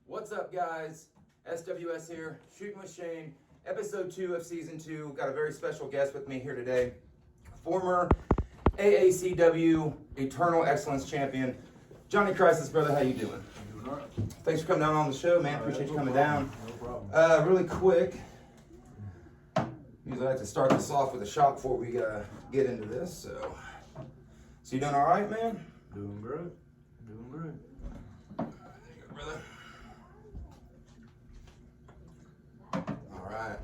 What's up, guys? SWS here, Shootin with Shane, episode 2 of season 2. Got a very special guest with me here today. Former AACW Eternal Excellence Champion, Johnny Crisis, brother. How you doing? Doing all right. Thanks for coming down on the show, man. Appreciate you coming down. No problem. Really quick, usually I like to start this off with a shot before we get into this. So you doing all right, man? Doing great. Doing great. There you go, brother. All right.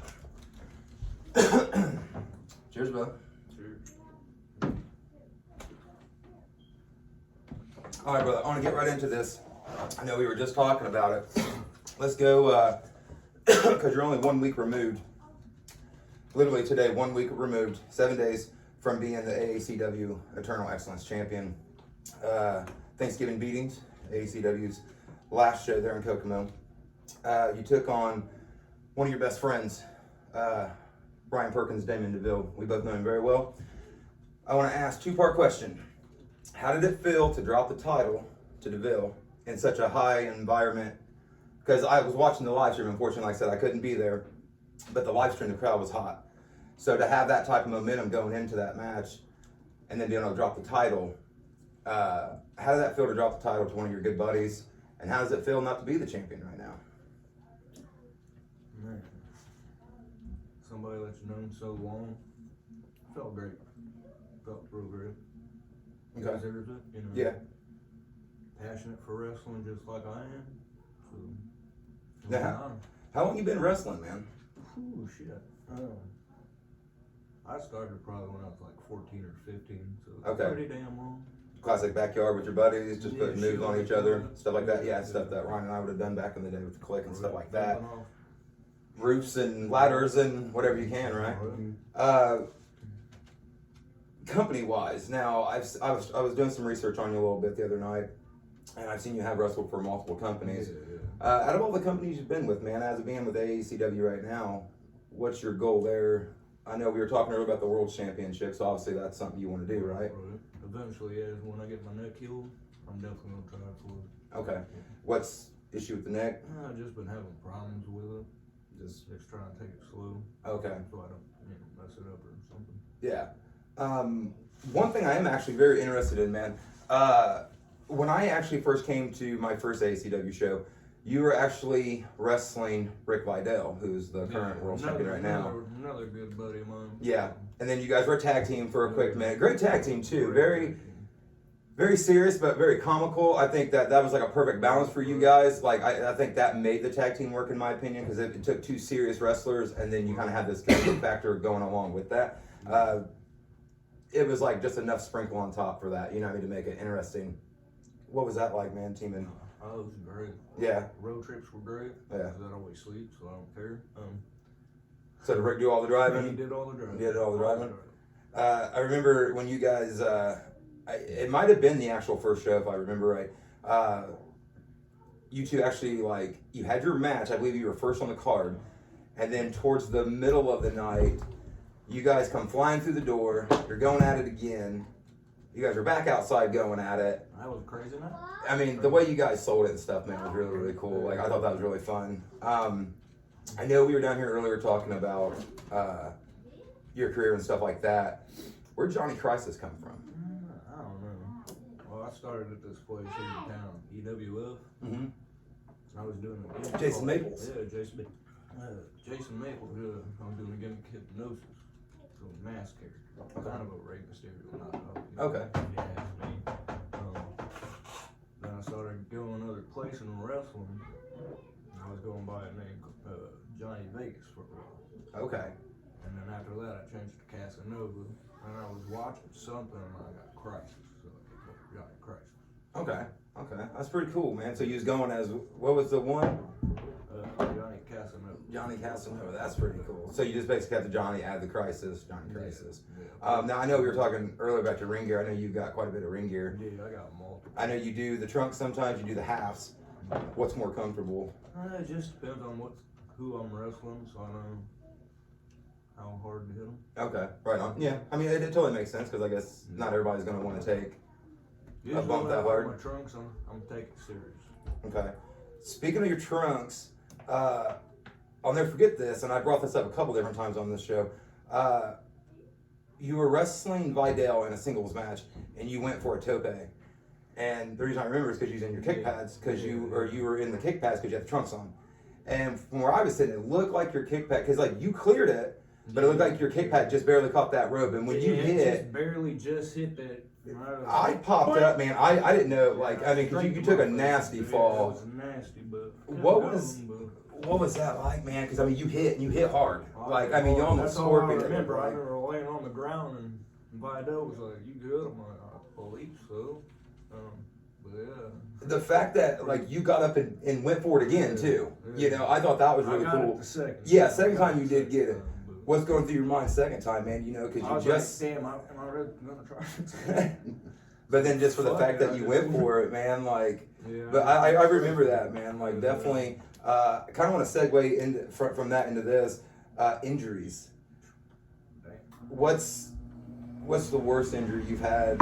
Cheers, brother. Cheers. All right, brother. I want to get right into this. I know we were just talking about it. Let's go, because you're only 1 week removed. Literally today, 1 week removed, 7 days from being the AACW Eternal Excellence Champion. Thanksgiving beatings, AACW's last show there in Kokomo. You took on one of your best friends, Brian Perkins, Damon DeVille. We both know him very well. I want to ask two-part question. How did it feel to drop the title to DeVille in such a high environment? Because I was watching the live stream. Unfortunately, like I said, I couldn't be there, but the live stream, the crowd was hot. So to have that type of momentum going into that match and then being able to drop the title, how did that feel to drop the title to one of your good buddies? And how does it feel not to be the champion right now? Man, somebody that you've known so long, felt great. Felt real great. Okay. Deserves it, you know. Yeah. Passionate for wrestling just like I am. So, Now, how long you been wrestling, man? Ooh, shit. I started probably when I was like 14 or 15, so it's Okay. pretty damn long. Classic backyard with your buddies, just Yeah, putting moves shit on like each other, that. stuff like that. Yeah, Yeah. stuff that Ryan and I would have done back in the day with the click and stuff like that. Flipping off. Roofs and ladders and whatever you can, right? Right. Company wise, now I was doing some research on you a little bit the other night, and I've seen you have wrestled for multiple companies. Yeah. Out of all the companies you've been with, man, as of being with AACW right now, what's your goal there? I know we were talking earlier about the World Championship, so obviously that's something you want to do, right? Eventually, yeah, when I get my neck healed, I'm definitely gonna try for it. Okay. What's issue with the neck? I've just been having problems with it. Just Just trying to take it slow, okay. so I don't, mess it up or something. Yeah. One thing I am actually very interested in, man. When I actually first came to my first ACW show, you were actually wrestling Rick Vidal, who's the current world champion right now. Another good buddy of mine. Yeah. And then you guys were a tag team for a quick minute. Great tag team too. Very, very serious, but very comical. I think that was like a perfect balance for you guys. Like, I think that made the tag team work, in my opinion, because it took two serious wrestlers, and then you kind of had this comedic factor going along with that. It was like just enough sprinkle on top for that, you know what I mean, to make it interesting. What was that like, man, teaming? Oh, it was great. Yeah. Road trips were great. Yeah. Because I always sleep, so I don't care. So did Rick do all the He driving? did all the driving. He did all the driving? I remember when you guys, it might have been the actual first show, if I remember right. You two actually, like, you had your match. I believe you were first on the card. And then towards the middle of the night, you guys come flying through the door. You're going at it again. You guys are back outside going at it. That was a crazy night. I mean, the way you guys sold it and stuff, man, was really, really cool. Like, I thought that was really fun. I know we were down here earlier talking about your career and stuff like that. Where'd Johnny Crisis come from? I don't know. Well, I started at this place here in town, EWF. Mm-hmm. I was doing a gimmick. Jason Maples. Yeah, Jason Maples. I was doing a gimmick hypnosis. So mask character. Kind of a Rey Mysterio, not Okay. Yeah, me. Then I started going other places in wrestling. I was going by a name Johnny Vegas for a while. Okay. And then after that, I changed to Casanova. And I was watching something and I got Crisis. So I called it Johnny Crisis. Okay. Okay. That's pretty cool, man. So you was going as, what was the one? Johnny Casanova. Johnny Casanova. That's pretty cool. So you just basically have the Johnny, add the Crisis, Johnny Crisis. Yeah. Now I know we were talking earlier about your ring gear. I know you've got quite a bit of ring gear. Yeah, I got multiple. I know you do the trunks sometimes, you do the halves. What's more comfortable? It just depends on who I'm wrestling, so I know how hard to hit them. Okay, right on. Yeah, I mean, it totally makes sense because I guess not everybody's going to want to take Usually bump when that I wear hard? my trunks, I'm taking it serious. Okay. Speaking of your trunks, I'll never forget this, and I brought this up a couple different times on this show. You were wrestling Vidal in a singles match, and you went for a tope. And the reason I remember is because you was in your kick pads, you were in the kick pads because you had the trunks on. And from where I was sitting, it looked like your kick pad, because like you cleared it, but it looked like your kick pad just barely caught that rope. And when you hit it, barely just hit that. I popped up, man. I didn't know, like, I mean, because you took a nasty fall. It was nasty, but what was that like, man? Because I mean, you hit hard. Like, I mean, you almost scorpioned it. I remember laying on the ground and Vidal was like, "You good?" I'm like, "I believe so." But yeah. The fact that like you got up and went for it again too. You know, I thought that was really cool. Second time you did get it. What's going through your mind second time, man? You know, because you just. Like, damn, am I really gonna try? But then just for the fact that you went for it, man, like. Yeah. But I remember that, man. Like definitely. I kind of want to segue into from that into this injuries. What's the worst injury you've had?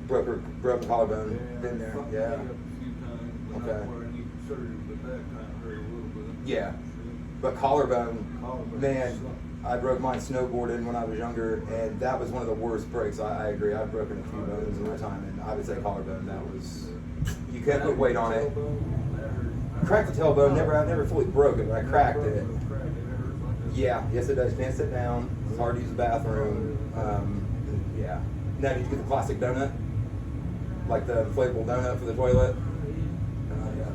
Probably a broken collarbone. Yeah, Been there. Yeah. A few times, but okay. Where I need surgery, but that kind of hurt a little bit. Yeah. But collarbone, man. I broke mine snowboarding when I was younger, and that was one of the worst breaks. I agree. I've broken a few bones in my time, and I would say collarbone. That was. You can't put weight on it. Cracked the tailbone. I never fully broke it, but I cracked it. Yeah, yes it does. You can't sit down. It's hard to use the bathroom. Yeah. Now, did you get the plastic donut? Like the inflatable donut for the toilet?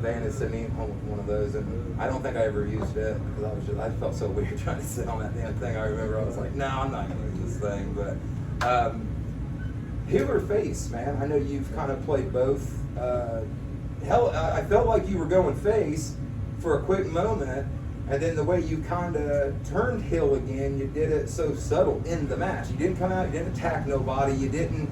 Van had sent me home with one of those, and I don't think I ever used it because I felt so weird trying to sit on that damn thing. I remember I was like, no, I'm not going to use this thing. But heel or face, man? I know you've kind of played both. I felt like you were going face for a quick moment, and then the way you kind of turned heel again, you did it so subtle in the match. You didn't come out, you didn't attack nobody, you didn't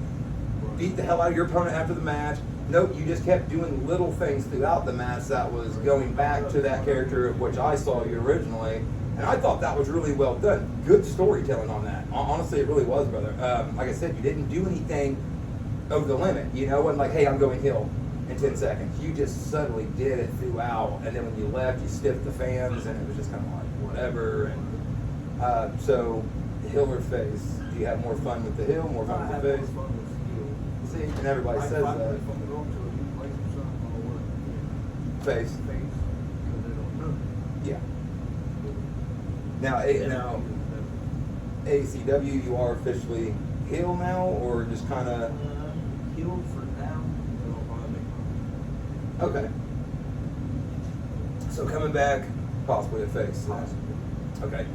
beat the hell out of your opponent after the match. Nope, you just kept doing little things throughout the match that was going back to that character of which I saw you originally. And I thought that was really well done. Good storytelling on that. Honestly, it really was, brother. Like I said, you didn't do anything over the limit. You know, it wasn't like, hey, I'm going heel in 10 seconds. You just subtly did it throughout. And then when you left, you stiffed the fans, and it was just kind of like, whatever. And so, heel or face? Do you have more fun with the heel, more fun with the face? See, and everybody says that. Face. Yeah. Now, ACW, you are officially heel now, or just kind of heel for now? Okay. So coming back, possibly a face. Possibly. Okay.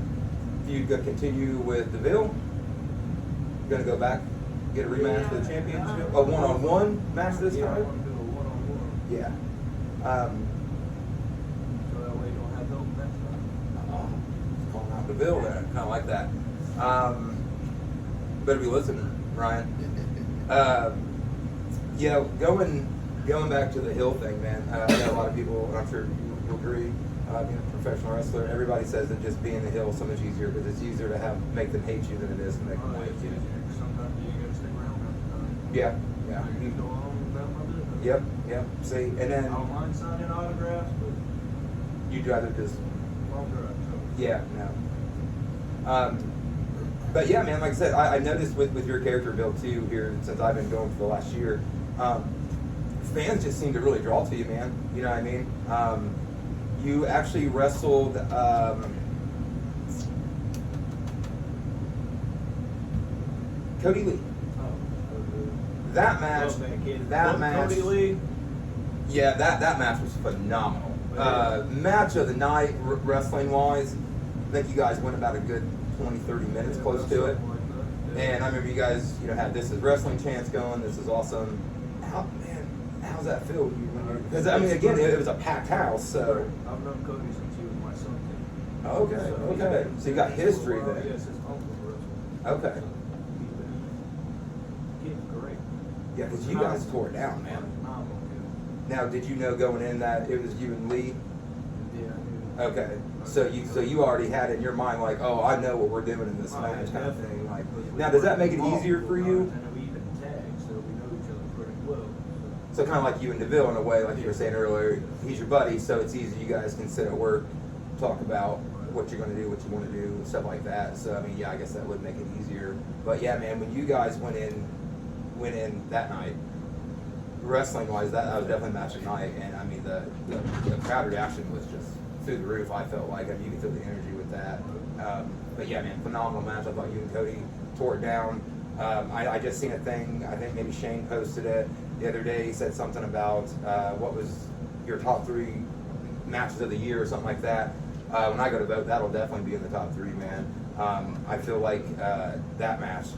You gonna continue with DeVille? Gonna go back, get a rematch for the championship? A one-on-one match this time? I want to do a one-on-one. Yeah. So that way you don't have help next time. Calling out DeVille there, kind of like that. Better be listening, Ryan. You know, going back to the heel thing, man. I know a lot of people, and I'm sure you agree. Being a professional wrestler, everybody says that just being the heel is so much easier because it's easier to make them hate you than it is to make them like you. Sometimes you gotta stick around half the time. Yeah. I can go on about my business. Yep. See, and then I don't mind signing autographs, but you'd rather just long drive. So. yeah, no. But yeah, man, like I said, I noticed with your character build too here since I've been going for the last year, fans just seem to really draw to you, man. You know what I mean? You actually wrestled Cody Lee. That match. Cody Lee. Yeah, that match was phenomenal. Match of the night, wrestling wise. I think you guys went about a good 20-30 minutes close to it. And I remember you guys, had This Is Wrestling chants going. This is awesome. How's that feel? Because I mean, again, it was a packed house. So I've known Cody since he was my son. Okay. So you got history there. Yes, his uncle wrestled. Okay. He's great. Yeah, because you guys tore it down, man. Now, did you know going in that it was you and Lee? Yeah. Okay. So you already had it in your mind like, oh, I know what we're doing in this match kind of thing. Like, now does that make it easier for you? And we even tag, so we know each other pretty well. So So kind of like you and DeVille in a way, like you were saying earlier, he's your buddy, so it's easy. You guys can sit at work, talk about what you're going to do, what you want to do, and stuff like that. So I mean, yeah, I guess that would make it easier. But yeah, man, when you guys went in that night, wrestling wise, that was definitely match of night, and I mean the crowd reaction was just through the roof. I felt like, I mean, you could feel the energy with that. But yeah, man, phenomenal match. I thought you and Cody tore it down. I just seen a thing, I think maybe Shane posted it the other day. He said something about what was your top 3 matches of the year or something like that. When I go to vote, that'll definitely be in the top 3, man. I feel like that match,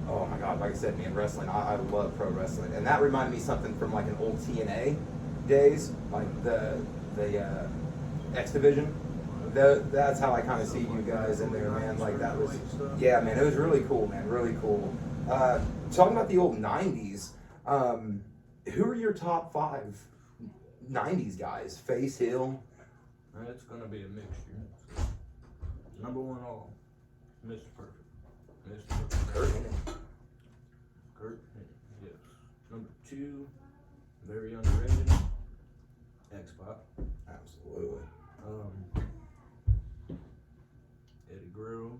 oh my God, like I said, man, wrestling, I love pro wrestling. And that reminded me something from like an old TNA days, like the X Division. That's how I kind of see you guys in there, man. Like that was, yeah, man, it was really cool, man, really cool. Talking about the old 90s, who are your top 5 90s guys? Face, heel? It's going to be a mixture. Number 1 all, Mr. Perfect. Mr. Perfect. Kurt Hennig. Kurt Hennig, yes. Number 2, very underrated, X-Pac. Absolutely. Eddie Guerrero,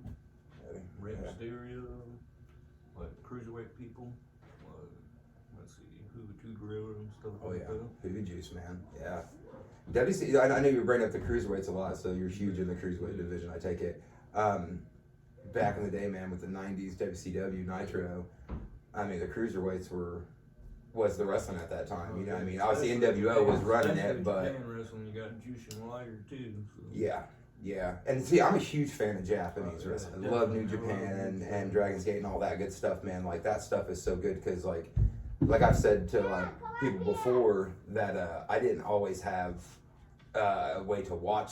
Rey Yeah. Mysterio, like cruiserweight people. Let's see, Juventud Guerrero and stuff Oh like yeah, that. Hoodoo Juice, man. Yeah. WC, I know you were bringing up the cruiserweights a lot, so you're huge in the cruiserweight division, I take it. Back in the day, man, with the 90s WCW Nitro, I mean, the cruiserweights was the wrestling at that time. You know what I mean? Obviously, NWO was running it, but Japan wrestling, you got Jushin Liger too. So. yeah. And see, I'm a huge fan of Japanese wrestling. I love New Japan and Dragon's Gate and all that good stuff, man. Like that stuff is so good because, like I've said to people before, that I didn't always have a way to watch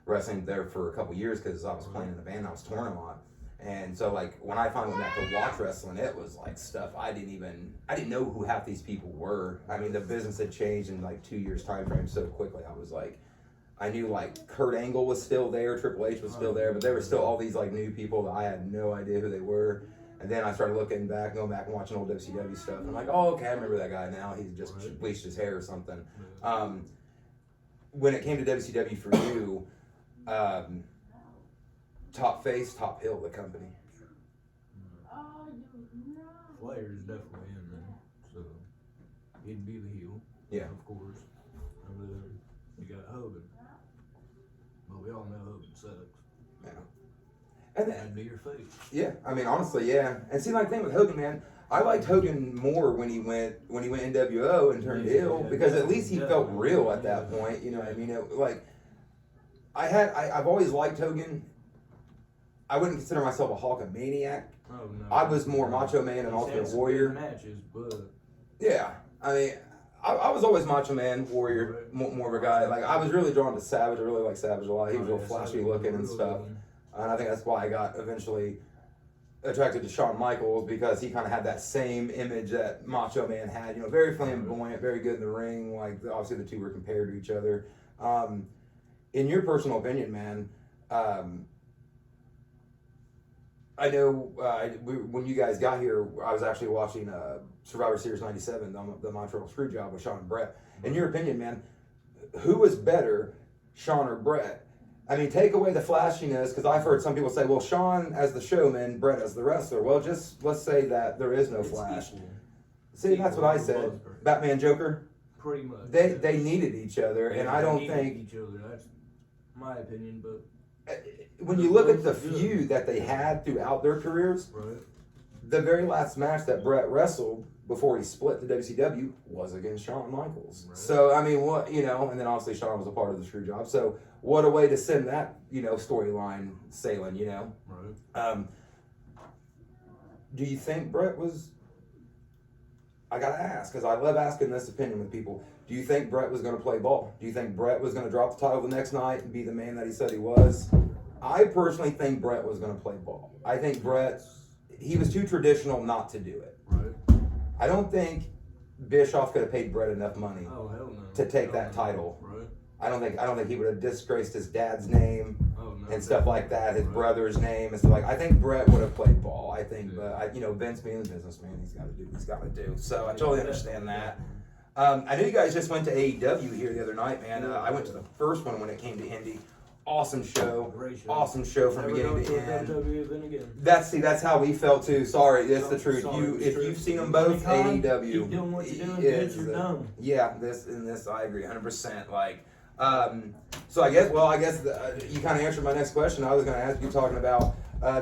wrestling there for a couple years because I was playing in a band. I was touring a lot. And so like when I finally went back to watch wrestling, it was like stuff I didn't know who half these people were. I mean, the business had changed in like 2 years time frame so quickly. I was like, I knew like Kurt Angle was still there, Triple H was still there, but there were still all these like new people that I had no idea who they were. And then I started going back and watching old WCW stuff. And I'm like, oh, okay, I remember that guy now. He's just bleached his hair or something. When it came to WCW for you, top face, top heel of the company. Flair's definitely in there, so he'd be the heel. Yeah. Of course. And then you got Hogan. Well, we all know Hogan sucks. Yeah. And That'd be your face. yeah, I mean, honestly, yeah. And see, like, the thing with Hogan, man, I liked Hogan more when he went NWO and turned heel, because at least he felt real at that point. You know what I mean? I've always liked Hogan. I wouldn't consider myself a Hulkamaniac. Oh, no. I was more Macho Man and Ultimate Warrior. Matches, but Yeah, I mean, I was always Macho Man, Warrior, more of a guy. Like, I was really drawn to Savage. I really liked Savage a lot. He was real flashy looking and stuff. And I think that's why I got eventually attracted to Shawn Michaels, because he kind of had that same image that Macho Man had. You know, very flamboyant, very good in the ring. Like, obviously the two were compared to each other. In your personal opinion, man, I know when you guys got here, I was actually watching Survivor Series 97, the Montreal Screwjob with Shawn and Brett. In your opinion, man, who was better, Shawn or Brett? I mean, take away the flashiness, because I've heard some people say, well, Shawn as the showman, Brett as the wrestler. Well, just let's say that there is no flash. See, that's what I said. Batman, Joker? Pretty much. They needed each other, and I don't think... each other. That's my opinion, but... When you look at the feud that they had throughout their careers, the very last match that Brett wrestled before he split the WCW was against Shawn Michaels. Right. So, I mean, what, you know, and then obviously Shawn was a part of the screw job. So, what a way to send that, you know, storyline sailing, you know? Right. Do you think Brett was, I gotta ask, because I love asking this opinion with people, do you think Brett was going to play ball? Do you think Brett was going to drop the title the next night and be the man that he said he was? I personally think Brett was going to play ball. I think Brett, he was too traditional not to do it. Right. I don't think Bischoff could have paid Brett enough money to take that title. Right. I don't think he would have disgraced his dad's name and stuff like that, his brother's name and stuff like. I think Brett would have played ball. I think, but you know, Vince being the businessman, he's got to do what he's got to do. So I totally understand that. I know you guys just went to AEW here the other night, man. I went to the first one when it came to Indy. Awesome show. Great show. Awesome show from Never beginning go to a end. WWE event again. That's how we felt too. Sorry, that's the truth. Sorry, If true. you've seen them both, Anytime, AEW. Keep doing what you're doing, is bitch, you're done. Yeah, this I agree 100%. Like, so I guess you kind of answered my next question. I was going to ask you talking about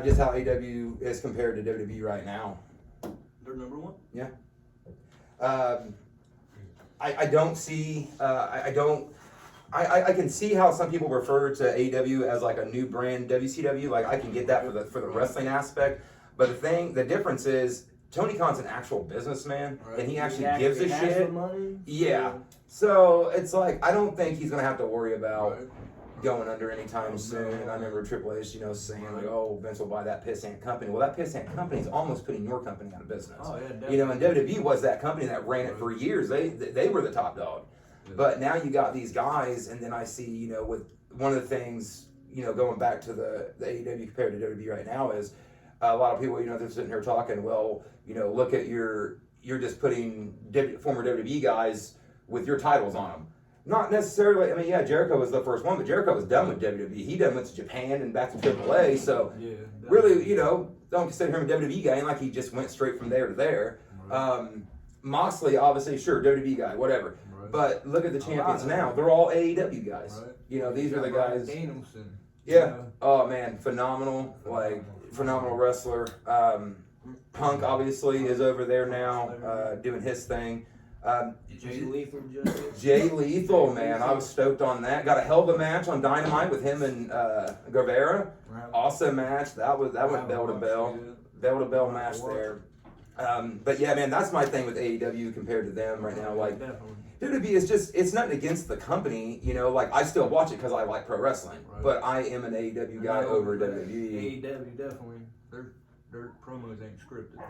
just how AEW is compared to WWE right now. They're number one. Yeah. I don't see. I can see how some people refer to AEW as like a new brand WCW. Like I can get that for the wrestling aspect, but the difference is Tony Khan's an actual businessman, Right. and he actually gives a has shit. the money. Yeah. So it's like I don't think he's gonna have to worry about Right. going under anytime soon. And I remember Triple H, saying like, "Oh, Vince will buy that pissant company." Well, that pissant company is almost putting your company out of business. Oh yeah, definitely. And WWE was that company that ran it for years. They were the top dog. But now you got these guys, and then I see, with one of the things, going back to the AEW compared to WWE right now is a lot of people, they're sitting here talking, well, look at you're just putting former WWE guys with your titles on them. Not necessarily, yeah, Jericho was the first one, but Jericho was done with WWE. He done went to Japan and back to AAA, so Yeah, really, don't consider him a WWE guy, ain't like he just went straight from there to there. Right. Moxley, obviously, sure, WWE guy, whatever. Right. But look at the champions now. They're all AEW guys. Right. These are the guys. Danielson. Yeah. Oh, man. Phenomenal. Phenomenal wrestler. Punk, obviously, is over there now doing his thing. Jay Lethal. Jay Lethal, man. I was stoked on that. Got a hell of a match on Dynamite with him and Guevara. Right. Awesome match. That went bell to bell. Bell to bell match there. But yeah, man, that's my thing with AEW compared to them right now. Like, Definitely. WWE is it's nothing against the company, like I still watch it because I like pro wrestling, Right. but I am an AEW guy over WWE. AEW definitely. Their promos ain't scripted.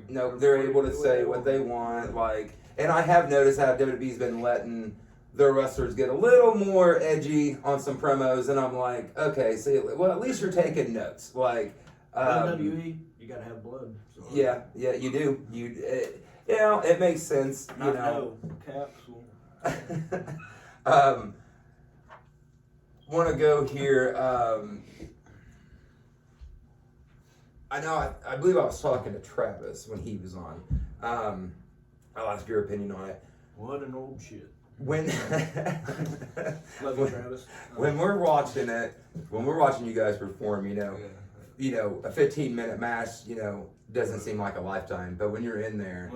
No, they're able to say what they want. Like, and I have noticed how WWE's been letting their wrestlers get a little more edgy on some promos, and I'm like, okay, see, well, at least you're taking notes. Like, WWE, you gotta have blood. So. Yeah, you do. It makes sense. Capsule. Want to go here. I believe I was talking to Travis when he was on. I'll ask your opinion on it. What an old shit. When Love you, Travis. when we're watching you guys perform, a 15-minute match, doesn't seem like a lifetime. But when you're in there,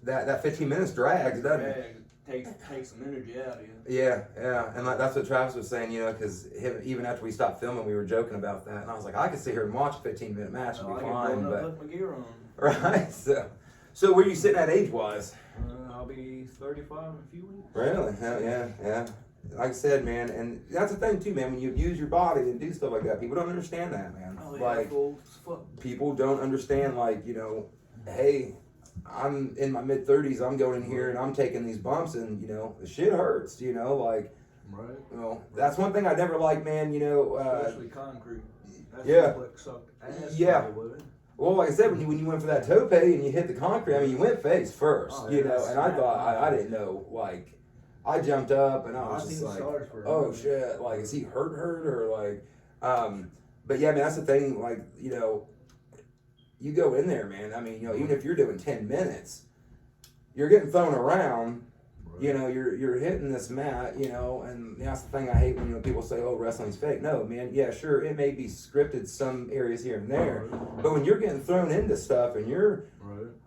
that 15 minutes drags, doesn't it? Takes some energy out of you. Yeah, and that's what Travis was saying, because even after we stopped filming, we were joking about that, and I was like, I could sit here and watch a 15-minute match and be fine, but put my gear on. right. So where are you sitting at age-wise? I'll be 35 in a few weeks. Really? Hell yeah. Like I said, man, and that's the thing too, man. When you use your body and do stuff like that, people don't understand that, man. Oh, yeah, like, people don't understand, like, hey, I'm in my mid-30s, I'm going in here and I'm taking these bumps and, the shit hurts, like, right. That's one thing I never liked, man, especially concrete. That's what sucked ass. Yeah. Well, like I said, when you went for that tope and you hit the concrete, you went face first, and I thought, I didn't know, like, I jumped up and I was just like, oh shit, like, is he hurt or like, but yeah, man, that's the thing, like, you go in there, man, even if you're doing 10 minutes, you're getting thrown around, you're hitting this mat, and that's the thing I hate when, people say, oh, wrestling's fake. No, man, yeah, sure, it may be scripted some areas here and there, but when you're getting thrown into stuff and you're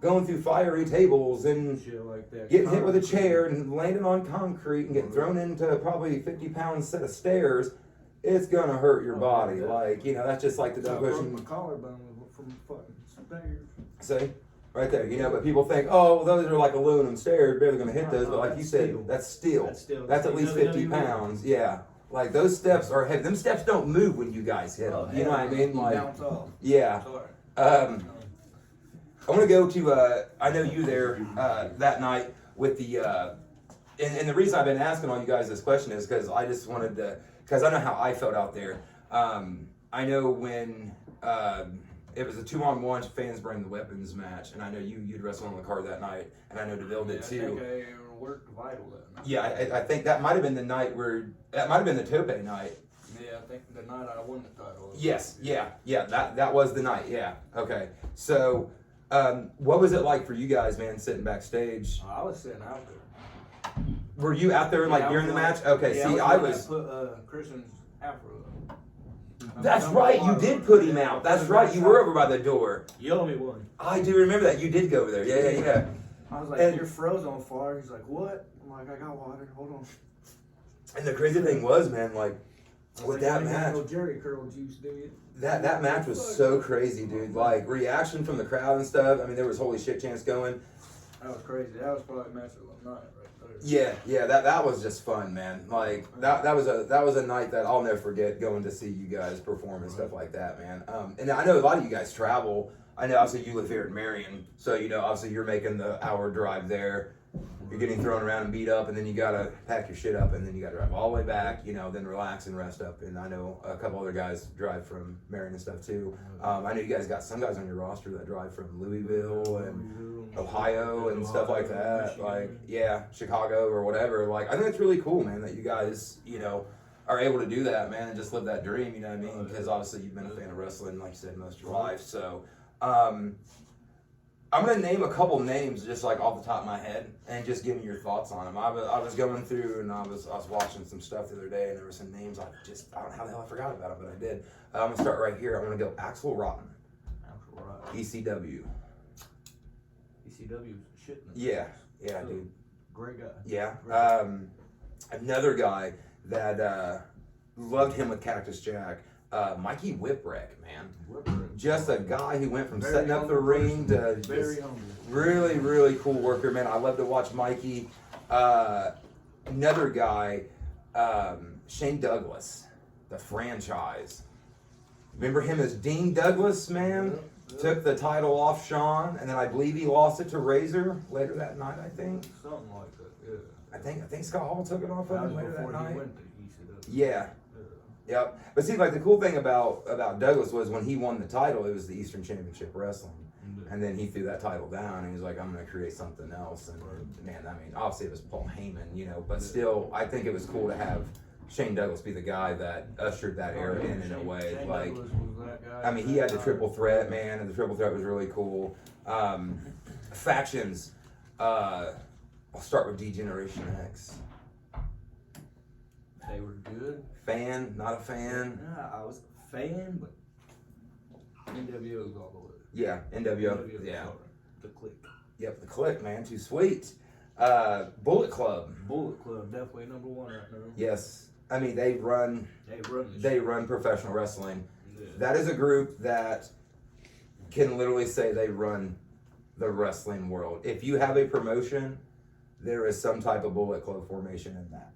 going through fiery tables and like that, getting hit with a chair and landing on concrete and getting thrown into probably 50-pound set of stairs, it's gonna hurt your body. Like, that's just like the pushing. My collarbone from fucking stairs. See? Right there, but people think, oh, well, those are like aluminum stairs, barely gonna hit those, but like you said, that's steel. That's at least 50 pounds. Yeah. Like, those steps are heavy. Them steps don't move when you guys hit them. You know what I mean? Like, bounce off. Yeah. I want to go to, I know you there that night with the, and the reason I've been asking all you guys this question is because I just wanted to, because I know how I felt out there. I know when it was a 2-on-1 fans bring the weapons match, and I know you'd wrestle on the card that night, and I know DeVille did too. I think I worked Vital that night. Yeah, I think that might have been the night that might have been the Tope night. Yeah, I think the night I won the title. Yes, yeah, that was the night, yeah. Okay, so what was it like for you guys, man, sitting backstage? I was sitting out there. Were you out there like during the match? Okay, yeah, see, I was. Put Christian's afro up. That's right, you did put him out. That's right, you were over by the door. You owe me one. I do remember that. You did go over there. Yeah. I was like, your fro's on fire. He's like, what? I'm like, I got water. Hold on. And the crazy thing was, man, like with that match, no Jerry curl juice, do you? that match was so crazy, dude. Like reaction from the crowd and stuff. I mean, there was holy shit chants going. That was crazy. That was probably match of the night right there. Yeah, that was just fun, man. Like that was a night that I'll never forget, going to see you guys perform and stuff like that, man. And I know a lot of you guys travel. I know obviously you live here in Marion, so obviously you're making the hour drive there. You're getting thrown around and beat up, and then you gotta pack your shit up, and then you gotta drive all the way back, then relax and rest up. And I know a couple other guys drive from Marion and stuff too. I know you guys got some guys on your roster that drive from Louisville and Ohio and stuff like that. Like, yeah, Chicago or whatever. Like, I think it's really cool, man, that you guys, are able to do that, man, and just live that dream, you know what I mean? Because obviously you've been a fan of wrestling, like you said, most of your life. So, I'm going to name a couple names just like off the top of my head and just give me your thoughts on them. I was going through and I was watching some stuff the other day, and there were some names I don't know how the hell I forgot about them, but I did. I'm going to start right here. I'm going to go Axel Rotten. ECW. ECW shit. Yeah, dude. Great guy. Yeah. Another guy that loved him with Cactus Jack. Mikey Whipwreck, man. Just a guy who went from setting up the ring to just really, really cool worker, man. I love to watch Mikey. Another guy, Shane Douglas, the franchise. Remember him as Dean Douglas, man? Yeah. Took the title off Sean, and then I believe he lost it to Razor later that night, I think. Something like that, yeah. I think Scott Hall took it off of him later that night. Yeah. Yep. But see, like the cool thing about Douglas was when he won the title, it was the Eastern Championship Wrestling. Mm-hmm. And then he threw that title down and he was like, I'm going to create something else. And man, I mean, obviously it was Paul Heyman, but still, I think it was cool to have Shane Douglas be the guy that ushered that era in a way. Shane like, Douglas was that guy. I mean, he had the triple threat, man, and the triple threat was really cool. Factions. I'll start with D-Generation X. They were good. Fan, not a fan? Yeah, I was a fan, but NWO's all the way. Yeah, NWO. Yeah. The Click. Yep, the Click, man. Too sweet. Bullet Club. Bullet Club, definitely number one right now. Yes. I mean, they run professional wrestling. Yeah. That is a group that can literally say they run the wrestling world. If you have a promotion, there is some type of Bullet Club formation in that.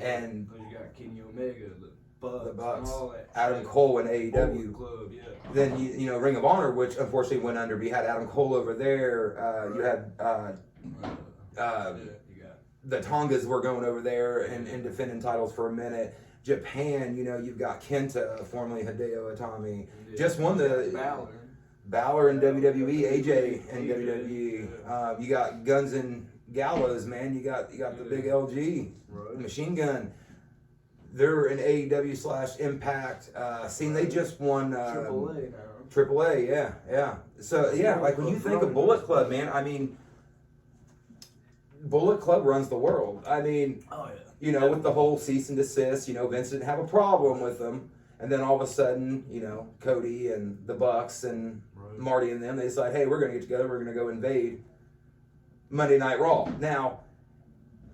And you got Kenny Omega, the Bucks, and all that Adam shit. Cole and AEW. Club, yeah. Then you know Ring of Honor, which unfortunately went under. We had Adam Cole over there. You had the Tongas were going over there and defending titles for a minute. Japan, you've got Kenta, formerly Hideo Itami, just won the Balor in WWE, AJ in WWE. Yeah. You got Guns and Gallows, man. You got the big LG, Machine Gun. They're in AEW / Impact. They just won AAA now. AAA, yeah. So yeah, like when you think of Bullet Club, man, I mean, Bullet Club runs the world. I mean, with the whole cease and desist, Vince didn't have a problem with them, and then all of a sudden, Cody and the Bucks and Marty and them, they decide, hey, we're gonna get together, we're gonna go invade Monday Night Raw. Now,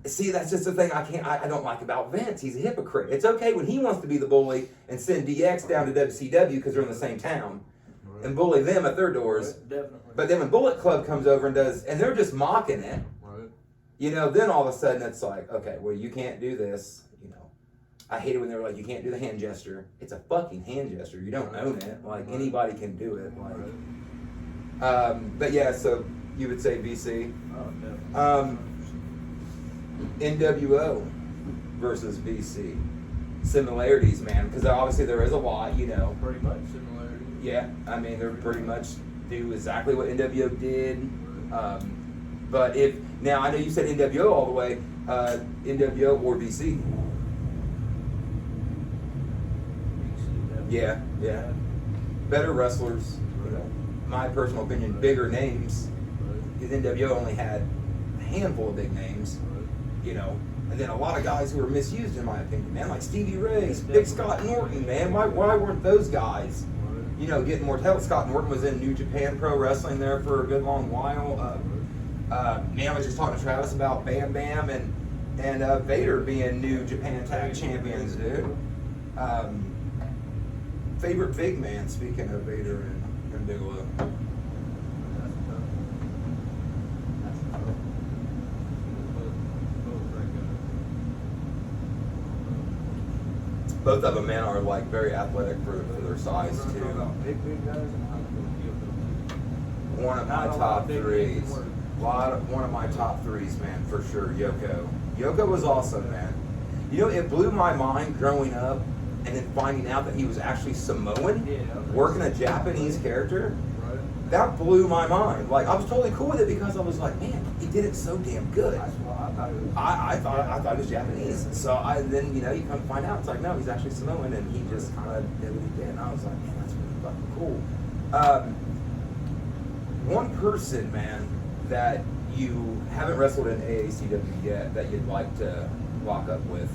see, that's just the thing I don't like about Vince. He's a hypocrite. It's okay when he wants to be the bully and send DX down to WCW because they're in the same town and bully them at their doors. Definitely. But then when Bullet Club comes over and they're just mocking it, then all of a sudden it's like, okay, well, you can't do this. I hate it when they're like, you can't do the hand gesture. It's a fucking hand gesture. You don't own it. Like, anybody can do it. Like, but yeah, so you would say VC. NWO versus VC. Similarities, man, because obviously there is a lot, Pretty much similarity. Yeah, I mean, they're pretty much do exactly what NWO did. But if, now I know you said NWO all the way, NWO or BC. Yeah, yeah. Better wrestlers, you know, my personal opinion, bigger names. Because NWO only had a handful of big names, you know. And then a lot of guys who were misused, in my opinion, man, like Stevie Ray, Big Scott Norton, man. Why weren't those guys, you know, getting more title? Scott Norton was in New Japan Pro Wrestling there for a good long while. Man, I was just talking to Travis about Bam Bam and Vader being New Japan Tag Champions, dude. Favorite big man, speaking of Vader and Bigelow. Both of them, man, are like very athletic for their size too. One of my top threes. One of my top threes, man, for sure. Yoko. Yoko was awesome, man. You know, it blew my mind growing up, and then finding out that he was actually Samoan, working a Japanese character. That blew my mind. Like, I was totally cool with it because I was like, man, he did it so damn good. I thought he was Japanese. So then, you know, you come to find out, it's like, no, he's actually Samoan, and he just kind of did what he did. And I was like, man, that's really fucking cool. One person, man, that you haven't wrestled in AACW yet that you'd like to lock up with.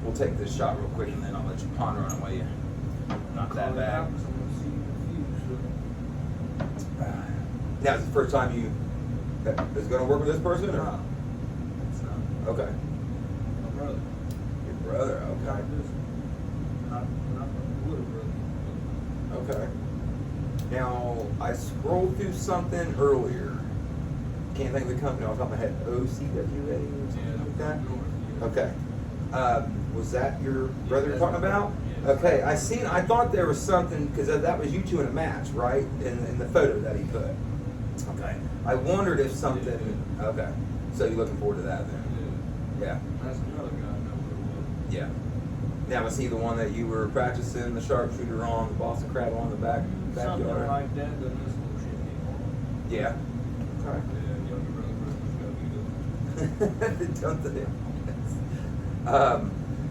We'll take this shot real quick, and then I'll let you ponder on it while you knock that back. Now, is the first time you is going to work with this person? Or? No, it's not. Okay. My brother. Your brother, okay. Not my little brother. Okay. Now, I scrolled through something earlier. Can't think of the company off the top of my head. OCWA or something like that? Okay. Was that your brother you're talking about? Okay, I thought there was something, because that was you two in a match, right? In the photo that he put. Okay. I wondered if something, okay. So you're looking forward to that then? Yeah. That's another guy I know. Yeah. Now, was he the one that you were practicing the sharpshooter on, the Boston Crab on the backyard? Something like that, doesn't this little shit anymore. Yeah. Okay. Don't they?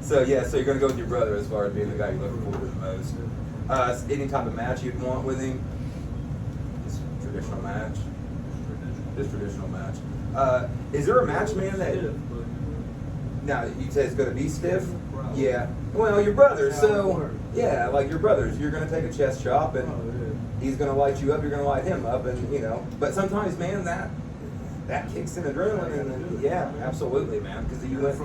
So you're gonna go with your brother as far as being the guy you're looking forward to the most. Any type of match you'd want with him? Just traditional match. Just traditional match. Is there a match, man, that? Now you say it's gonna be stiff. Yeah. Well, your brother. So yeah, like your brothers, you're gonna take a chest chop and he's gonna light you up. You're gonna light him up, and you know. But sometimes, man, that kicks in adrenaline, and yeah, absolutely, man. Because you went.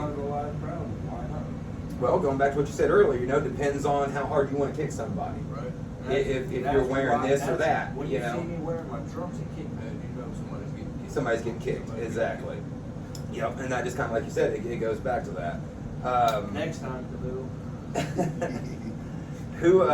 Well, going back to what you said earlier, you know, depends on how hard you want to kick somebody. Right. If you're wearing this or that, when you see know. me wearing my trunks and kick pads, you know Somebody's getting kicked. Exactly. Yep. And that just kind of like you said, it goes back to that. Next time, Khalil.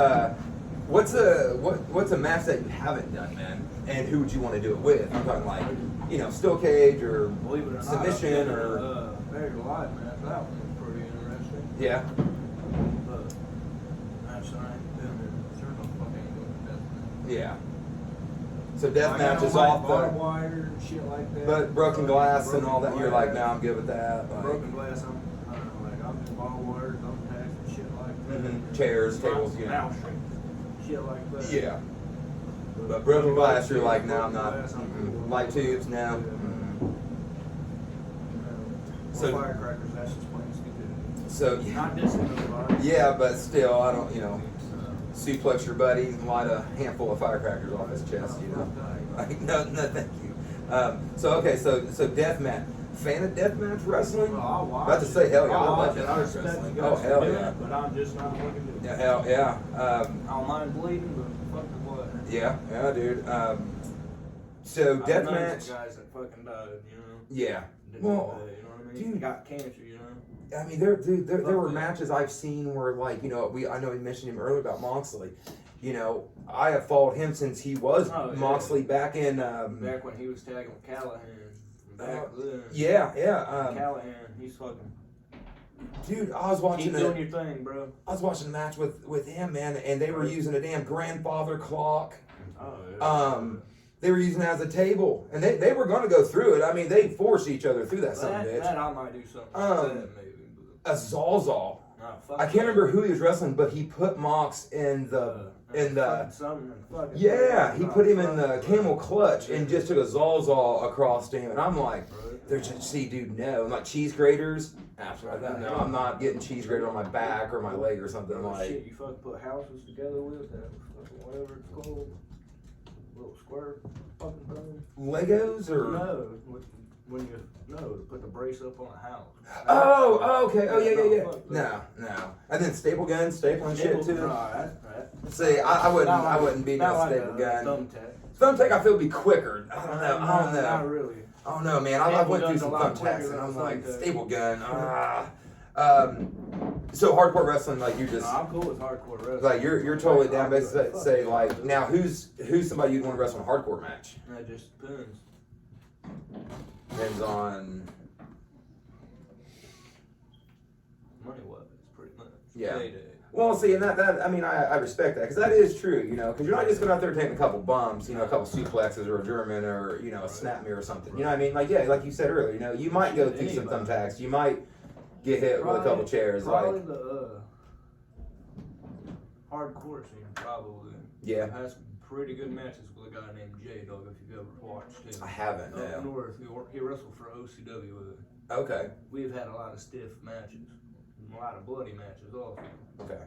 What's a match that you haven't done, man? And who would you want to do it with? I'm talking like, you know, steel cage or Believe it or submission not, or. Buried alive, man. That one was pretty interesting. Yeah. But match I ain't been in. Sure no fuck ain't doing death match. Yeah. So death I match don't is like off barbed the. wire and shit like that. But broken glass and all that, you're like, no, nah, I'm good with that. Like, broken glass, I'm just barbed wire, thumbtacks and shit like that. Mhm. Chairs, tables, you know. Mouse shit like that. Yeah. But broken glass, you're like, no, I'm not. Broken glass, I'm Mm-mm. cool. Light tubes, no. Yeah. Mm-mm. So So- firecrackers, that's just plain stupidity. So, Not dissing nobody. yeah, but still, I don't, you know, suplex your buddy and light a handful of firecrackers off his chest, you know. Like, no, thank you. So death match. Fan of deathmatch wrestling? Well, I'll watch About to say, hell yeah, I'll I love watch it. I deathmatch respect wrestling. you Oh, guys hell for doing yeah. it, but I'm just not looking to do it. Yeah, hell yeah. I don't mind bleeding, but fuck the blood. Yeah, dude. So I've known deathmatch. some guys that fucking died, you know. Yeah. Didn't Well, know that, you know what I mean? dude. Got cancer, you know. I mean, there were matches I've seen where, like, you know, I know we mentioned him earlier about Moxley. You know, I have followed him since he was Oh, yeah. Moxley back in. Back when he was tagging with Callahan. Back then. Yeah. Callahan, he's fucking. Dude, I was watching Keep doing your thing, bro. I was watching a match with him, man, and they were using a damn grandfather clock. Oh, yeah. They were using it as a table, and they were going to go through it. I mean, they forced each other through that son of a bitch. That I might do something like that, maybe. A Zawzaw. Oh, I can't remember who he was wrestling, but he put Mox in the yeah, he put him in the camel clutch and just took a Zawzaw across to him, and I'm like, they're just dude, no, and like cheese graters, absolutely not. No, I'm not getting cheese grater on my back or my leg or something like. Shit, you fucking put houses together with that, whatever it's called, little square fucking thing. Legos or no? When you to put the brace up on a house. Oh, okay. Oh, yeah. No. And then staple guns, stapling shit too. Right. See, I wouldn't be no staple gun. Thumbtack, I feel would be quicker. I don't know. Not really. I don't know, man. I went through some thumbtacks and I'm like, staple gun. So hardcore wrestling, like you just. I'm cool with hardcore wrestling. Like you're totally down. Basically, say like now, who's somebody you'd want to wrestle in a hardcore match? That just depends. Depends on money weapons, pretty much. Yeah. Day. Well, see, and that I mean, I respect that because that is true, you know, because you're not just going out there taking a couple bumps, you know, a couple suplexes or a German or you know a snap me or something. You know what I mean? Like like you said earlier, you know, you might go through some thumbtacks, you might get hit with a couple chairs, probably like the hardcore scene, probably. Yeah. Has some pretty good matches with a guy named J-Dog, if you've ever watched him. I haven't. Up north, he wrestled for OCW with it. Okay. We've had a lot of stiff matches, a lot of bloody matches also. Okay.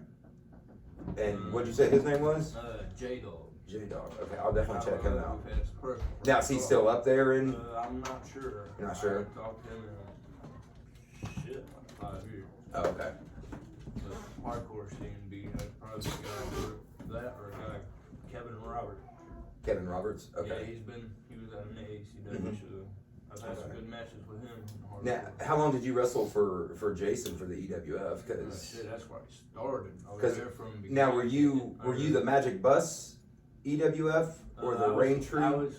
And what'd you say his name was? J-Dog. J-Dog. Okay, I'll definitely check him out. We've had some personal Now, is he still up there in? I'm not sure. You're not sure? I talked to him in like 5 years. Oh, okay. The hardcore scene would be probably a guy for that or a guy, Kevin Roberts. Kevin Roberts? Okay. Yeah, he was at an ACW show. I've had some good matches with him. Now, how long did you wrestle for Jason for the EWF? Because that's where I started. I was there from the beginning. Now, were you the Magic Bus EWF or the Raintree?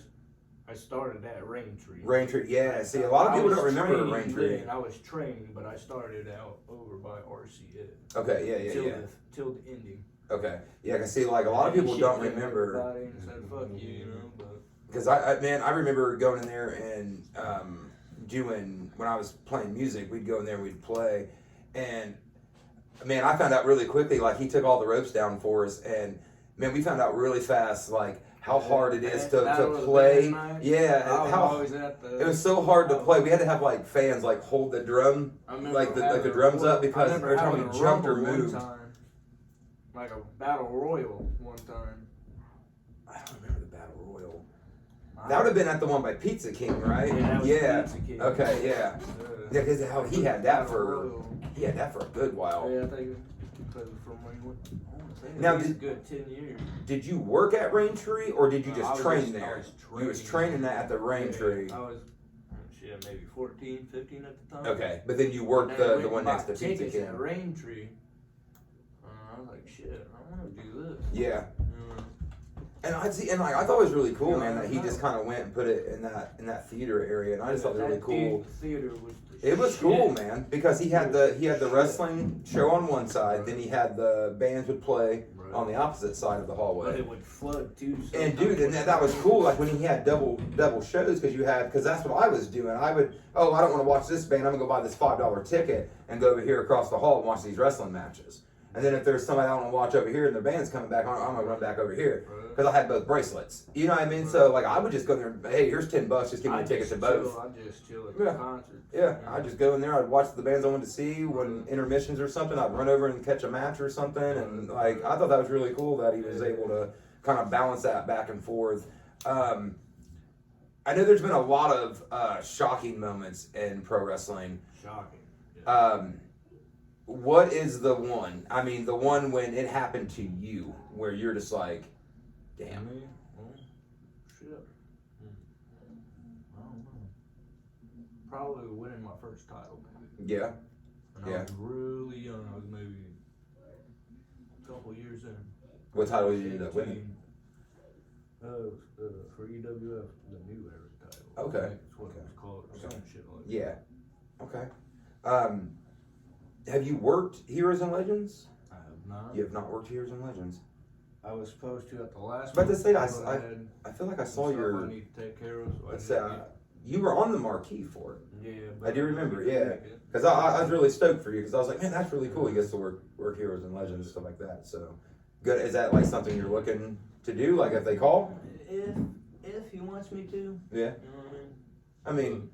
I started at Raintree. Raintree, yeah. See, a lot of people don't remember Raintree. I was trained, but I started out over by RCA. Okay, yeah. Till the ending. Okay, yeah. Cause see, like a lot of people don't remember. Said, fuck you know, but. Because I remember going in there and doing when I was playing music, we'd go in there and we'd play, and man, I found out really quickly. Like he took all the ropes down for us, and man, we found out really fast like how hard it is to play. Yeah, it was so hard to play. We had to have like fans like hold the drum, like the drums up because every time we jumped or moved. Like a battle royal one time. I don't remember the battle royal. That would have been at the one by Pizza King, right? Yeah. Pizza King. Okay, yeah. Yeah, because he had that for a good while. Yeah, I think because from when he went. Now, good 10 years. Did you work at Raintree or did you just train there? You was training that at the Raintree. I was maybe 14, 15 at the time. Okay, but then you worked the one next to Pizza King. At Raintree. I was like, shit, I want to do this. Yeah. And I thought it was really cool, man, that he just kind of went and put it in that theater area, and I just thought it was really cool. Theater was it was cool, man, because he had the wrestling show on one side, then he had the bands would play on the opposite side of the hallway. But it would flood too. And dude, and that was cool. Like when he had double shows, because that's what I was doing. I don't want to watch this band. I'm gonna go buy this $5 ticket and go over here across the hall and watch these wrestling matches. And then if there's somebody I want to watch over here and the band's coming back, I'm gonna run back over here because I had both bracelets. You know what I mean? So like I would just go there. Hey, here's $10. Just give me a ticket to both. I just chill at the concert. Yeah, I'd just go in there. I'd watch the bands I wanted to see. When intermissions or something, I'd run over and catch a match or something. And like I thought that was really cool that he was able to kind of balance that back and forth. I know there's been a lot of shocking moments in pro wrestling. Shocking. Yeah. What is the one? I mean, the one when it happened to you, where you're just like, damn. Well, shit. I don't know. Probably winning my first title, maybe. Yeah. I was really young. I was maybe a couple years in. What title did you end up winning? For EWF, the New Era title. Okay. That's what it was called. Or some shit like that. Yeah. Okay. have you worked Heroes and Legends? I have not. You have not worked Heroes and Legends. I was supposed to at the last But one. to say, but I feel like I saw stuff your. I need to take care of. So Let's say you were on the marquee for it. Yeah. I do remember, yeah. Because I was really stoked for you because I was like, man, that's really cool. He gets to work Heroes and Legends and stuff like that. So, good. Is that like something you're looking to do? Like if they call? If he wants me to. Yeah. You know what I mean,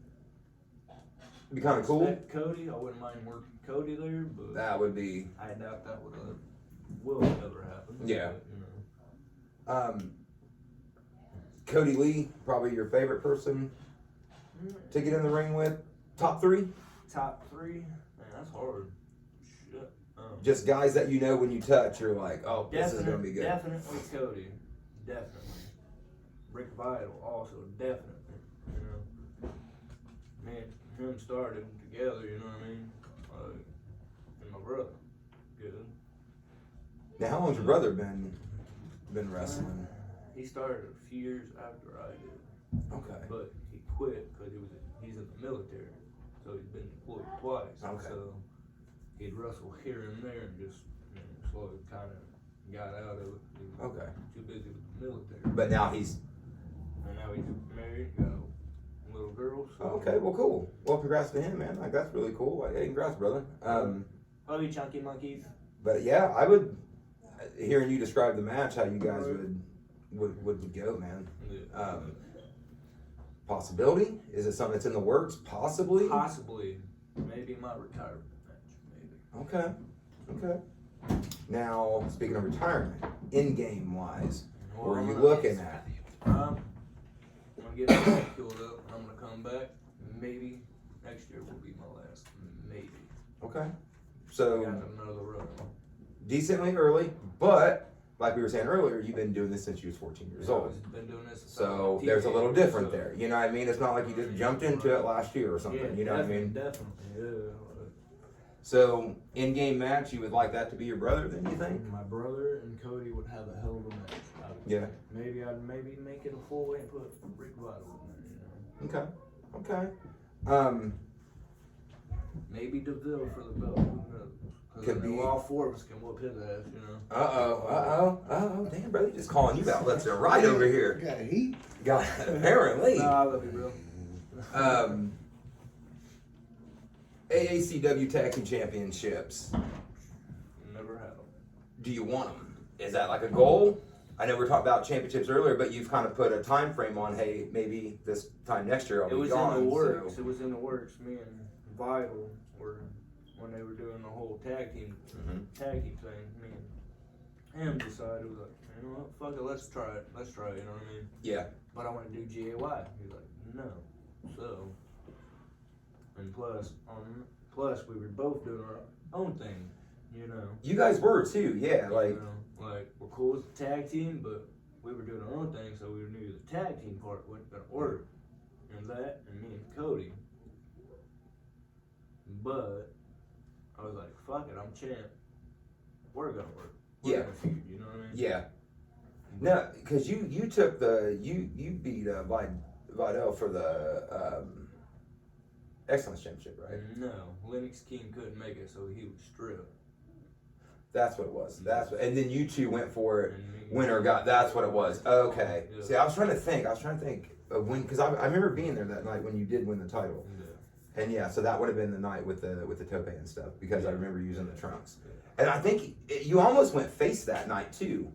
it'd be kind of cool. Cody, I wouldn't mind working Cody there, but That would be. I doubt that will ever happen. Yeah. But, you know. Cody Lee, probably your favorite person to get in the ring with. Top 3? Top 3? Man, that's hard. Shit. Just guys that you know when you touch, you're like, oh, this is gonna be good. Definitely Cody. Definitely. Rick Vital also, definitely. You know. Me and him started together, you know what I mean? And my brother. Good. Now, how long's your brother been wrestling? He started a few years after I did. Okay. But he quit because he's in the military. So he's been deployed twice. Okay. So he'd wrestle here and there and just slowly kind of got out of it. He was too busy with the military. But now he's married, got a little girl. So. okay. Well, cool. Well, congrats to him, man. Like that's really cool. Like, hey, congrats, brother. Love you, chunky monkeys. But yeah, I would. Hearing you describe the match, how you guys would go, man. Yeah. Possibility? Is it something that's in the works? Possibly. Possibly. Maybe my retirement match. Maybe. Okay. Now, speaking of retirement, in-game wise, Well, what are I'm you gonna- looking at? I'm gonna get my killed up. I'm gonna come back. Maybe next year will be my last. Maybe. Okay. I So got another run. decently early, but like we were saying earlier, you've been doing this since you was 14 years old. I've been doing this. Since I So was a there's a little teenager, different so- there. You know what I mean? It's not like you just jumped into it last year or something. Yeah, You know what I mean? Definitely. Yeah. So in-game match, you would like that to be your brother? Then you think? My brother and Cody would have a hell of a match. Yeah. Maybe I'd make it a full way and put Rick Vital in there. Okay. Okay. Maybe DeVille for the belt. Could be. All 4 of us can whoop his ass, you know. Uh-oh. Damn, brother, you just calling you out left and right over here. Got heat. God, apparently. No, I love you, bro. AACW Tag Team Championships. Never had them. Do you want them? Is that like a goal? I know we were talking about championships earlier, but you've kind of put a time frame on, hey, maybe this time next year I'll It be was gone. in the works. So. It was in the works. Me and Vital were when they were doing the whole tag team thing. Me and him decided, was like, you know what, fuck it, let's try it. You know what I mean? Yeah. But I want to do GAY. He's like, no. So, and plus we were both doing our own thing. You know. You guys were too, yeah. Like. You know, like we're cool as a tag team, but we were doing our own thing, so we knew the tag team part wasn't gonna work. And that, and me and Cody. But I was like, fuck it, I'm champ. We're gonna work. We're gonna feud, you know what I mean? Yeah. No, because you took you beat Vidal for the Excellence Championship, right? No, Lennox King couldn't make it, so he was stripped. That's what it was. And then you two went for it. And me- Winner got. That's what it was. Okay. Yeah. See, I was trying to think of when, because I remember being there that night when you did win the title. Yeah. And yeah, so that would have been the night with the tope and stuff because I remember using the trunks. And I think you almost went face that night too.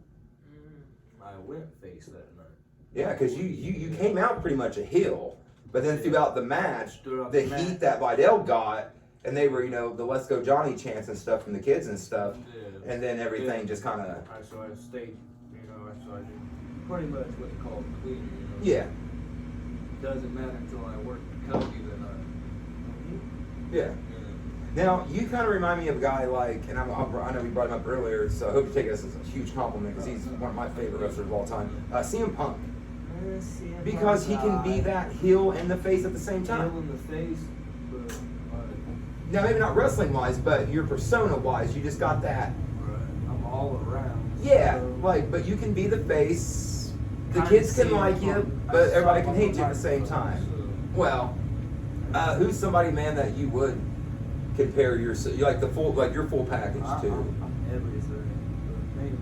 I went face that night. Yeah, because you came out pretty much a heel, but then throughout the match, the heat that Vidal got, and they were, the Let's Go Johnny chants and stuff from the kids and stuff, Yeah. and then everything just kind of. So I stayed, so I did pretty much what they call clean, Yeah. Doesn't matter until I work with Cody, then Yeah. Now, you kind of remind me of a guy like, and I know we brought him up earlier, so I hope you take this as a huge compliment because he's one of my favorite wrestlers of all time. CM Punk. Because he can be that heel and the face at the same time. Heel in the face, but Now, maybe not wrestling wise, but your persona wise, you just got that. I'm all around. Yeah, So, but you can be the face. The kinda kids can CM like you, Punk. but everybody I can saw hate you him at the same on time. so- Well, who's somebody, man, that you would compare your you like the full like your full package too. I'm everything. Mainly,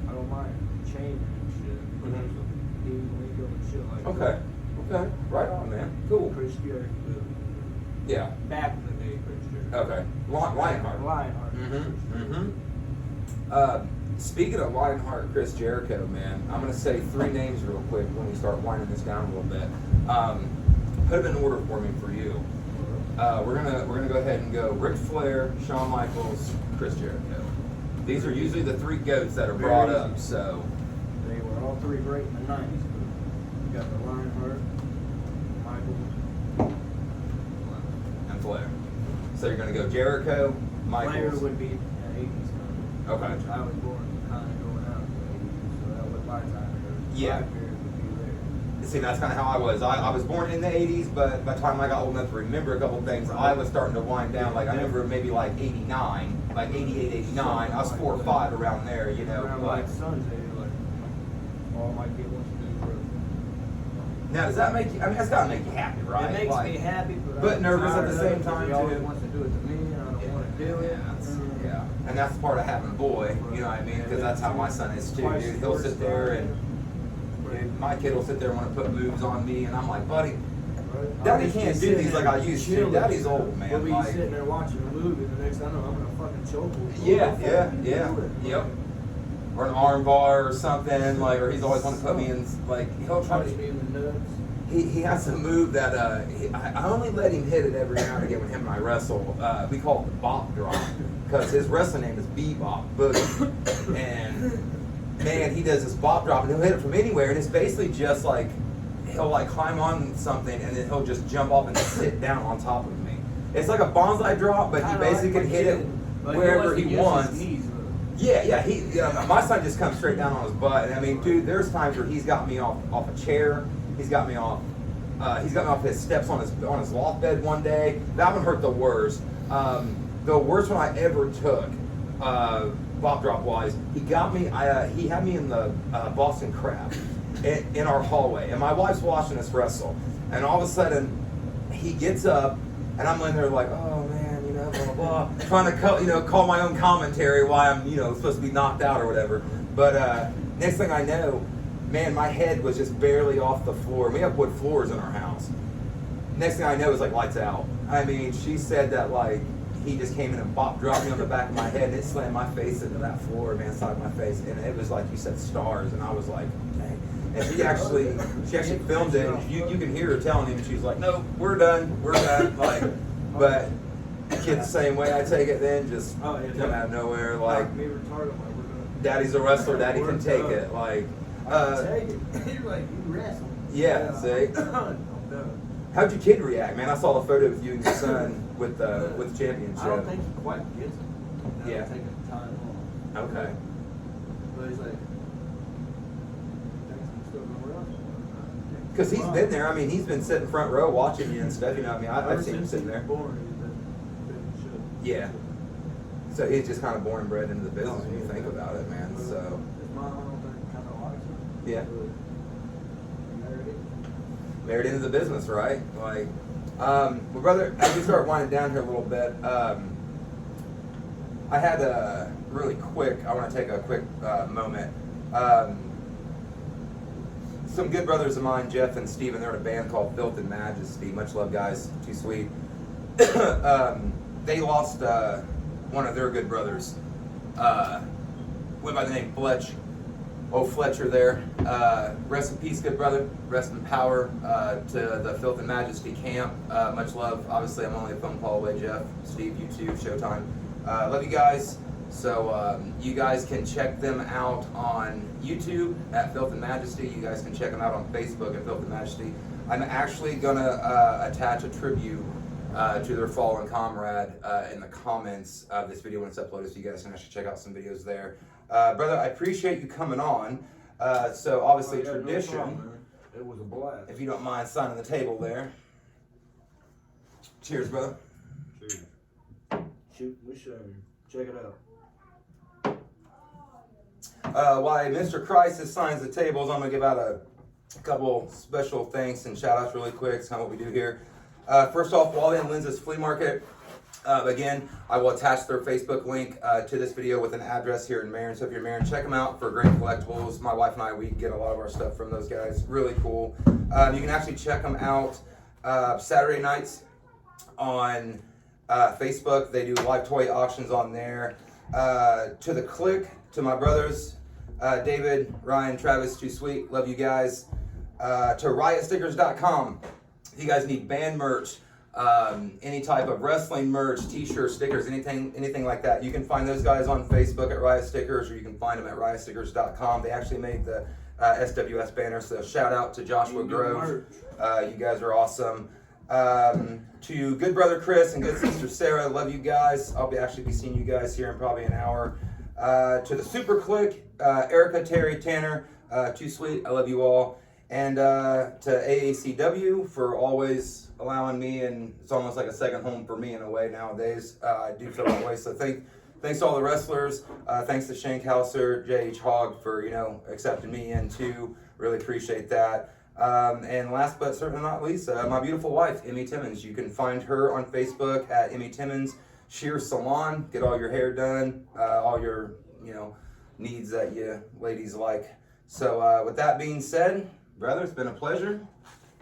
I don't mind changing and shit. But there's a legal and shit like Okay. that. Okay. Right on, man. Cool. Chris Jericho. Yeah. Back in the day, Chris Jericho. Okay. Lionheart. Lionheart. Speaking of Lionheart, Chris Jericho, man, I'm gonna say 3 names real quick when we start winding this down a little bit. Put them in order for me for you. We're gonna go ahead and go Ric Flair, Shawn Michaels, Chris Jericho. These are usually the 3 goats that are brought up. So they were all 3 great in the '90s. You got the Lionheart, Michaels, and Flair. So you're gonna go Jericho, Flair Michaels. would be an '80s kind of. Okay. Which I was born kind of going out in the '80s, so that was my time. Yeah. My period would be there. See, that's kind of how I was. I was born in the 80s, but by the time I got old enough to remember a couple things, I was starting to wind down. Like, I remember maybe like 89, like 88, 89. I was 4 or 5 around there, you know. Around Like, my son's age, like, all my kid wants to do is work. now, does that make you, I mean, that's got to make you happy, right? It makes Like, me happy, but I'm nervous at tired the of same it, time, He always too. wants to do it to me, and I don't want to do it. Yeah, and that's part of having a boy, you know what I mean? Because that's how my son is too, dude. He'll sit there and dude, my kid will sit there and want to put moves on me, and I'm like, buddy, Daddy can't do these like I used to. Daddy's old, man. We'll be Like, sitting there watching a movie, and the next thing I know, I'm gonna fucking choke him. Yep. Or an arm bar or something, like, or he's always want to put me in, like, he'll try Punch to. me in the nuts. He has a move that I only let him hit it every now and again when him and I wrestle. We call it the bop drop because his wrestling name is Bebop Boogie, and man, he does this bop drop and he'll hit it from anywhere, and it's basically just like he'll like climb on something and then he'll just jump off and sit down on top of me. It's like a bonsai drop, but he basically can hit it wherever he wants. Yeah. My son just comes straight down on his butt, and I mean, dude, there's times where he's got me off a chair. He's got me off his steps on his loft bed one day. That one hurt the worst. The worst one I ever took, bop drop wise, he had me in the Boston Crab in our hallway, and my wife's watching us wrestle, and all of a sudden he gets up, and I'm laying there like, oh man, you know, blah blah blah, trying to call my own commentary why I'm supposed to be knocked out or whatever. But next thing I know, man, my head was just barely off the floor. We have wood floors in our house. Next thing I know, it's like lights out. I mean, she said that like he just came in and dropped me on the back of my head, and it slammed my face into that floor, man, side of my face, and it was like you said, stars, and I was like, dang. And she actually filmed it, and you can hear her telling him, she's like, no, we're done, like, but kid the same way I take it then, just come out of nowhere, like, Daddy's a wrestler, Daddy can take it, like. Take it. You're like, you wrestle. Yeah, see. How'd your kid react, man? I saw the photo with you and your son with the championship. I don't think he quite gets it. Yeah. Taking time off. Okay. But he's like, thinks I'm still going to wrestle. Because he's been there. I mean, he's been sitting front row watching you and stuff. You know, I mean, I've seen him sitting there. Born, he's been Yeah. So he's just kind of born and bred into the business when you think about it, man. So. His mom, I don't think, kind of likes him. Yeah. But Married into the business, right? Like, well, brother, as we start winding down here a little bit, I had a really quick. I want to take a quick moment. Some good brothers of mine, Jeff and Steven, they're in a band called Filth and Majesty. Much love, guys. Too sweet. They lost one of their good brothers. Went by the name Fletch. Oh, Fletcher there. Rest in peace, good brother. Rest in power to the Filth and Majesty camp. Much love. Obviously, I'm only a phone call away, Jeff. Steve, you too. Showtime. Love you guys. So you guys can check them out on YouTube at Filth and Majesty. You guys can check them out on Facebook at Filth and Majesty. I'm actually going to attach a tribute to their fallen comrade in the comments of this video when it's uploaded, so you guys can actually check out some videos there. Brother, I appreciate you coming on. So obviously tradition. No problem, it was a blast. If you don't mind signing the table there. Cheers, brother. Cheers. Shoot, we should check it out. While Mr. Crisis signs the tables, I'm going to give out a couple special thanks and shout outs really quick. It's kind of what we do here. First off, Wally and Linza's Flea Market. Again, I will attach their Facebook link to this video with an address here in Marion. So if you're in Marion, check them out for great collectibles. My wife and I, we get a lot of our stuff from those guys. Really cool. You can actually check them out Saturday nights on Facebook. They do live toy auctions on there. To the Click, to my brothers, David, Ryan, Travis, too sweet. Love you guys. To riotstickers.com. If you guys need band merch, any type of wrestling merch, t-shirts, stickers, anything like that, you can find those guys on Facebook at Riot Stickers, or you can find them at riotstickers.com. They actually made the SWS banner, so shout out to Joshua Grove. You guys are awesome. To good brother Chris and good sister Sarah, love you guys. I'll actually be seeing you guys here in probably an hour. To the Super Click, Erica, Terry, Tanner, too sweet, I love you all. And to AACW for always allowing me, and it's almost like a second home for me in a way nowadays. I do feel that way. So thanks to all the wrestlers. Thanks to Shankhauser, J.H. Hogg for accepting me in too. Really appreciate that. And last but certainly not least, my beautiful wife, Emmy Timmons. You can find her on Facebook at Emmy Timmons Shear Salon. Get all your hair done, all your needs that you ladies like. So with that being said, brother, it's been a pleasure.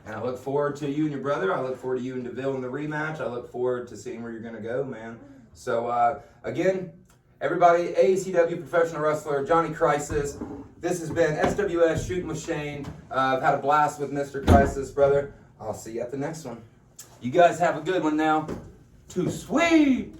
And I look forward to you and your brother. I look forward to you and DeVille in the rematch. I look forward to seeing where you're going to go, man. So, again, everybody, AACW professional wrestler, Johnny Crisis. This has been SWS Shooting with Shane. I've had a blast with Mr. Crisis, brother. I'll see you at the next one. You guys have a good one now. Too sweet!